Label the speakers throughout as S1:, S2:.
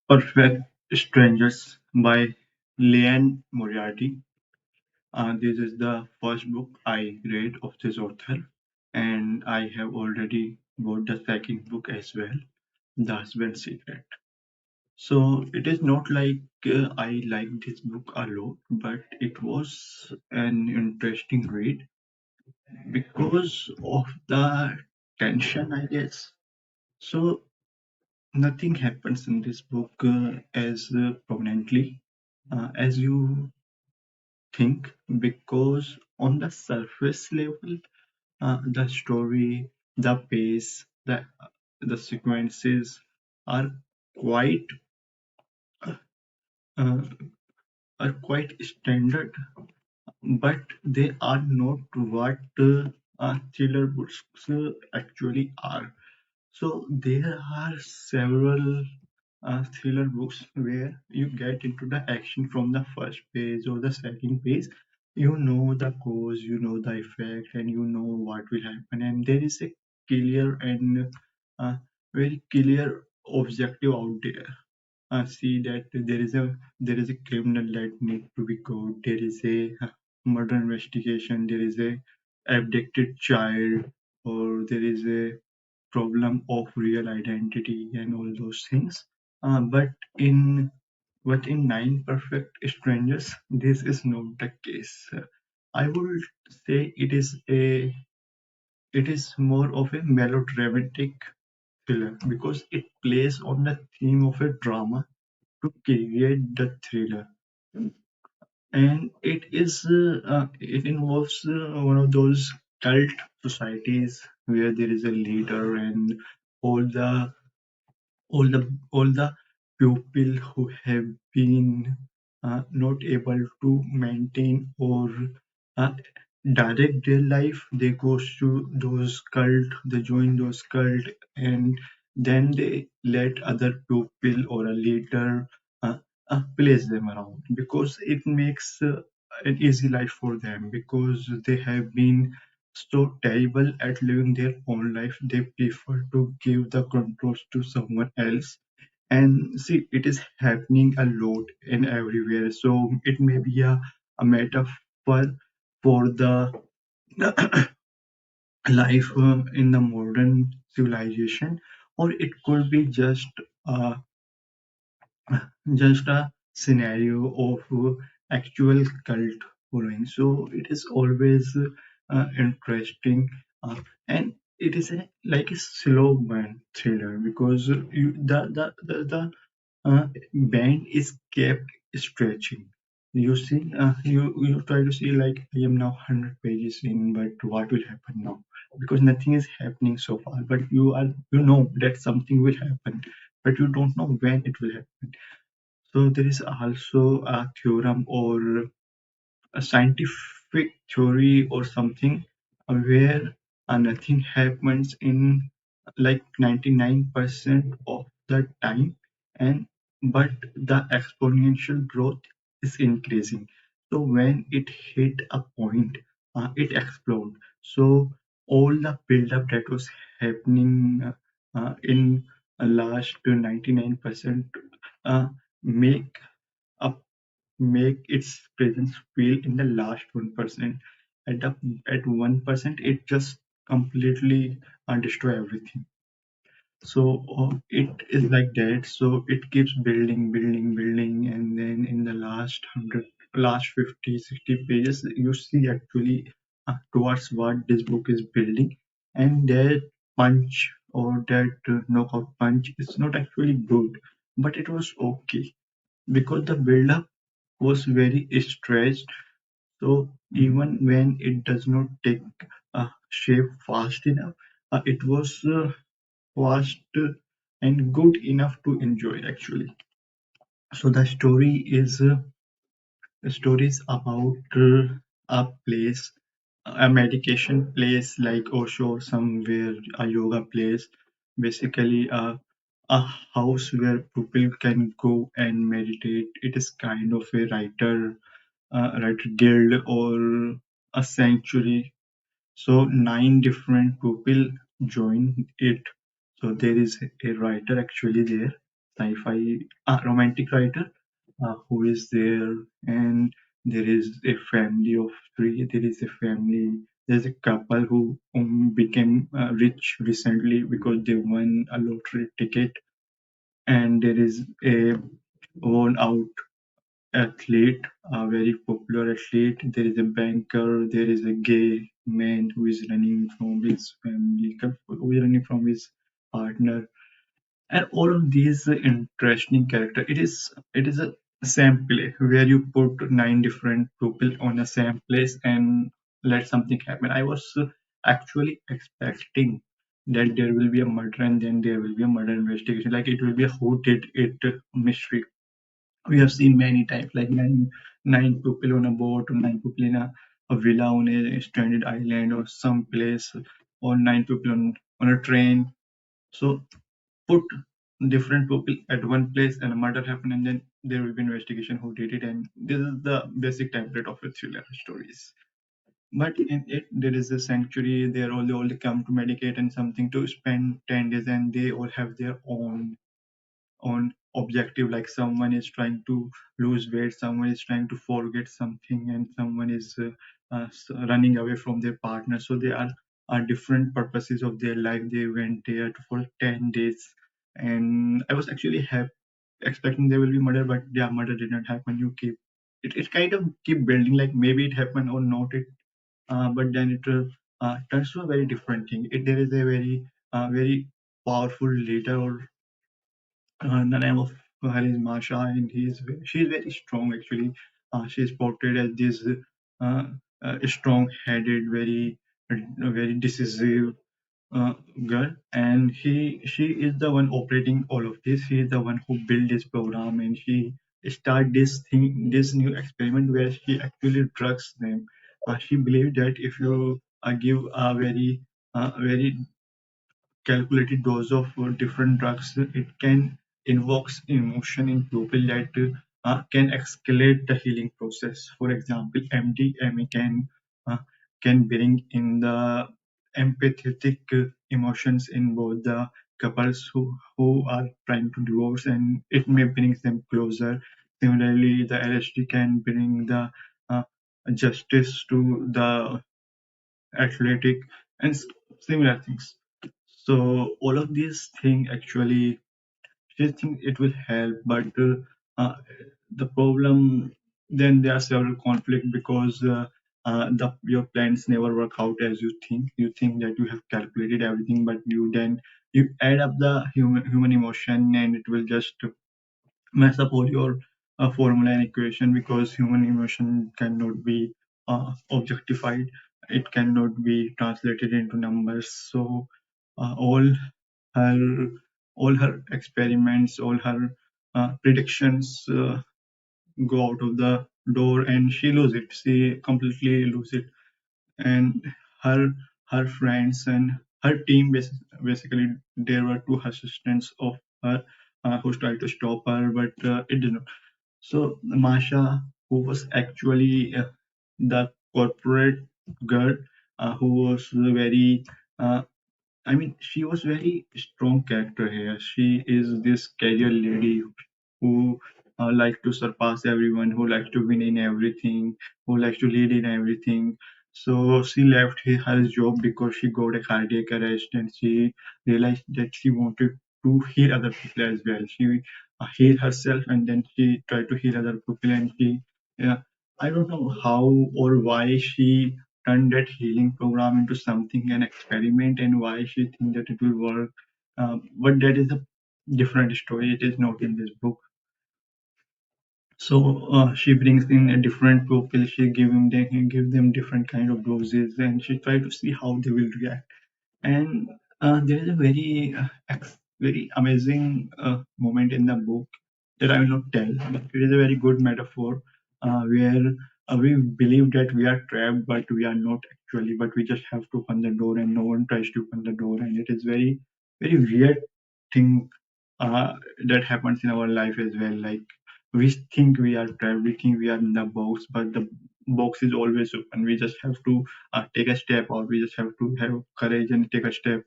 S1: Perfect Strangers by Liane Moriarty. This is the first book I read of this author, and I have already bought the second book as well, The Husband's Secret. So it is not like I like this book a lot, but it was an interesting read because of the tension, I guess. So nothing happens in this book as prominently as you think, because on the surface level, the story, the pace, the sequences are quite uh, standard, but they are not what thriller books actually are. So there are several thriller books where you get into the action from the first page or the second page. You know the cause, you know the effect, and you know what will happen. And there is a clear and uh, very clear objective out there. See that there is a criminal that need to be caught. There is a murder investigation. There is a abducted child, or there is a problem of real identity and all those things. But in Nine Perfect Strangers, this is not the case. I would say it is more of a melodramatic thriller because it plays on the theme of a drama to create the thriller, and it involves one of those cult societies where there is a leader and all the all the people who have been not able to maintain or uh, direct their life, they goes to those cult, they join those cult, and then they let other people or a leader place them around because it makes an easy life for them because they have been so terrible at living their own life, they prefer to give the controls to someone else. And see, it is happening a lot and everywhere. So it may be a metaphor for the life in the modern civilization, or it could be uh, just a scenario of actual cult following. So it is always interesting, and it is like a slow burn thriller because the band is kept stretching. You try to see like I am now 100 pages in, but what will happen now? Because nothing is happening so far, but you know that something will happen, but you don't know when it will happen. So there is also a theorem or a scientific theory or something where nothing happens in like 99% of the time, and but the exponential growth is increasing. So when it hit a point, it explode. So all the build-up that was happening in last 99% uh, make up make its presence feel in the last 1%. At 1%, it just completely destroy everything. So it is like that. So it keeps building, building, building, and then in the last 50, 60 pages, you see actually towards what this book is building, and that punch or that knockout punch is not actually good, but it was okay because the build up was very stretched. So even when it does not take shape fast enough, it was fast and good enough to enjoy actually. So the story is about a place, a meditation place like Osho or somewhere, a yoga place, basically a house where people can go and meditate. It is kind of a writer guild or a sanctuary. So 9 different people join it. So there is a writer actually there, sci-fi romantic writer who is there, and there is a family of three. There is a family. There's a couple who became rich recently because they won a lottery ticket, and there is a worn out athlete, a very popular athlete. There is a banker. There is a gay man who is running from his family, who is running from his partner, and all of these interesting character. It is a same play where you put nine different people on a same place and let something happen. I was actually expecting that there will be a murder and then there will be a murder investigation, like it will be a who did it mystery. We have seen many times, like nine people on a boat, or nine people in a villa on a stranded island or some place, or nine people on a train. So put different people at one place and a murder happen, and then there will be investigation who did it, and this is the basic template of a thriller stories. But in it there is a sanctuary. They all come to medicate and something to spend 10 days, and they all have their own objective, like someone is trying to lose weight, someone is trying to forget something, and someone is running away from their partner. So they are different purposes of their life. They went there for 10 days, and I was actually expecting there will be murder, but yeah, murder did not happen. You keep it kind of keep building, like maybe it happened or not it, but then it turns to a very different thing. There is a very powerful leader, or the name of her is Masha, and she's very strong actually. She's portrayed as this uh, strong-headed, very decisive uh, girl, and she is the one operating all of this. She is the one who built this program, and she start this new experiment where she actually drugs them. She believed that if you give a very calculated dose of different drugs, it can invokes emotion in people that can escalate the healing process. For example, MDMA uh, can bring in the empathetic emotions in both the couples who are trying to divorce, and it may bring them closer. Similarly, the LSD can bring the uh, justice to the athletic and similar things. So all of these things actually, I think it will help, but uh, the problem, then there are several conflict because your plans never work out as you think. You think that you have calculated everything, but you add up the human emotion, and it will just mess up all your formula and equation, because human emotion cannot be objectified. It cannot be translated into numbers. So all her all her experiments, all her predictions go out of the door, and she lose it. She completely lose it, and her her friends and her team basically, there were two assistants of her who tried to stop her, but it did not. So Masha, who was actually the corporate girl, who was very uh, I mean, she was very strong character here. She is this career lady who likes to surpass everyone, who likes to win in everything, who likes to lead in everything. So she left her job because she got a cardiac arrest, and she realized that she wanted to heal other people as well. She healed herself, and then she tried to heal other people, and yeah, I don't know how or why she turn that healing program into something an experiment, and why she think that it will work, but that is a different story. It is not in this book. So she brings in a different people. She give them different kind of doses, and she try to see how they will react. And there is a very amazing moment in the book that I will not tell, but it is a very good metaphor where we believe that we are trapped, but we are not actually. But we just have to open the door, and no one tries to open the door, and it is very weird thing uh, that happens in our life as well. Like we think we are trapped, we think we are in the box, but the box is always open. We just have to take a step out. We just have to have courage and take a step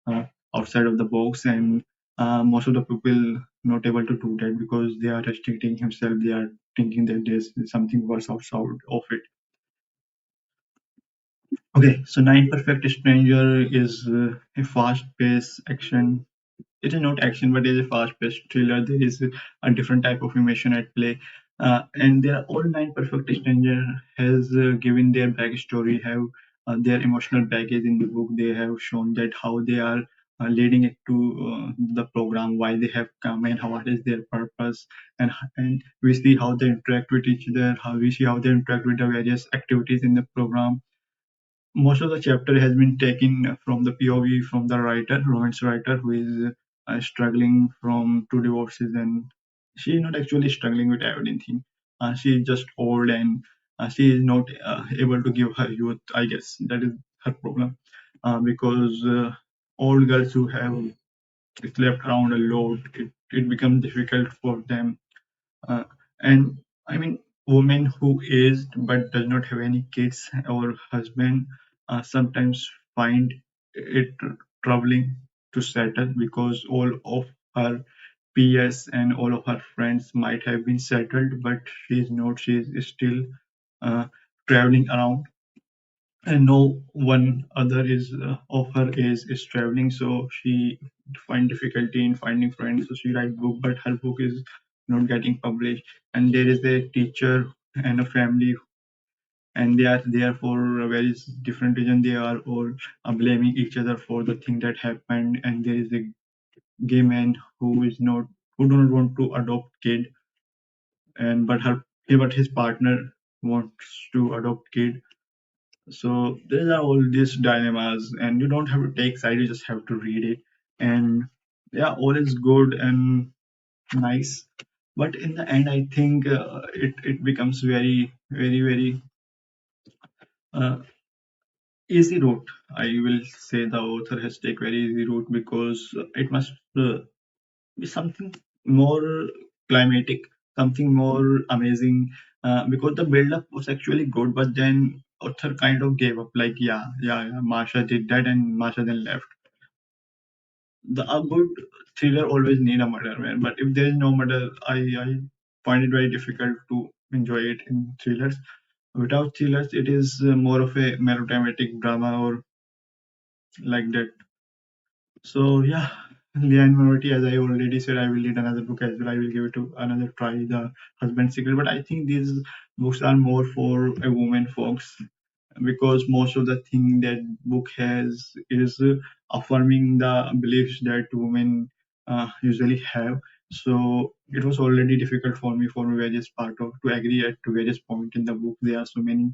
S1: uh, outside of the box, and Most of the people not able to do that because they are restricting himself. They are thinking that there's something worse outside of it. Okay, so Nine Perfect Stranger is a fast-paced action. It is not action, but it is a fast-paced thriller. There is a different type of emotion at play, and they are all Nine Perfect Stranger has given their backstory, have their emotional baggage in the book. They have shown that how they are leading it to the program, why they have come, and what is their purpose, and we see how they interact with each other, how we see how they interact with the various activities in the program. Most of the chapter has been taken from the POV from the writer, romance writer, who is struggling from two divorces, and she is not actually struggling with everything. She is just old, and she is not able to give her youth. I guess that is her problem, because old girls who have slept around a lot, it becomes difficult for them, and I mean, women who aged but does not have any kids or husband sometimes find it troubling to settle because all of her peers and all of her friends might have been settled, but she is not. She is still uh, traveling around, and no one other is of her age is traveling, so she find difficulty in finding friends, so she write book, but her book is not getting published, and there is a teacher and a family, and they are there for a very different reason. They are all blaming each other for the thing that happened, and there is a gay man who is not, who do not want to adopt kid, and but his partner wants to adopt kid. So there are all these dilemmas, and you don't have to take side, you just have to read it. And yeah, all is good and nice. But in the end, I think it becomes very uh, easy route. I will say the author has take very easy route because it must be something more climatic, something more amazing. Because the build up was actually good, but then author kind of gave up. Like, yeah, Marsha did that, and Marsha then left. A good thriller always need a murder, man. But if there is no murder, I find it very difficult to enjoy it in thrillers. Without thrillers, it is more of a melodramatic drama or like that. So yeah, Liane Moriarty, as I already said, I will read another book as well. I will give it to another try, The Husband's Secret. But I think these books are more for a woman folks, because most of the thing that book has is affirming the beliefs that women usually have. So it was already difficult for me for various part of to agree at to various point in the book. There are so many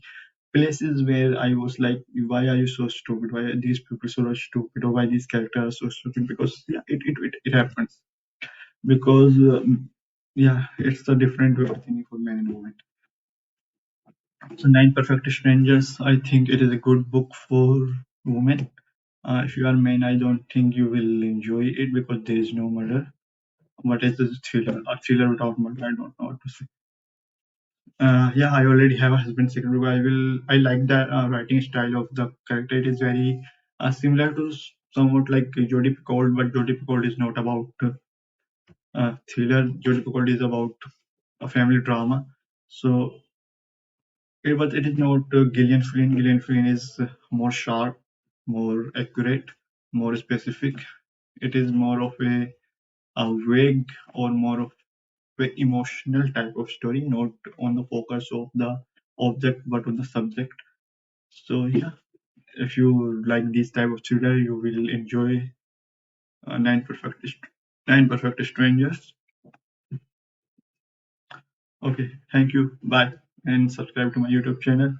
S1: places where I was like, why are you so stupid? Why are these people so stupid? Or why these characters are so stupid? Because yeah, it happens. Because yeah, it's a different way of thinking for men and women. So Nine Perfect Strangers, I think it is a good book for women. If you are men, I don't think you will enjoy it because there is no murder. What is this thriller? A thriller without murder? I don't know what to say. Yeah, I already have a husband secret book. I like the writing style of the character. It is very similar to somewhat like Jodie Picoult, but Jodie Picoult is not about thriller. Jodie Picoult is about a family drama. So, but it is not Gillian Flynn. Gillian Flynn is more sharp, more accurate, more specific. It is more of a vague or more of a emotional type of story, not on the focus of the object but on the subject. So yeah, if you like this type of thriller, you will enjoy uh, Nine Perfect Nine Perfect Strangers. Okay, thank you. Bye, and subscribe to my YouTube channel.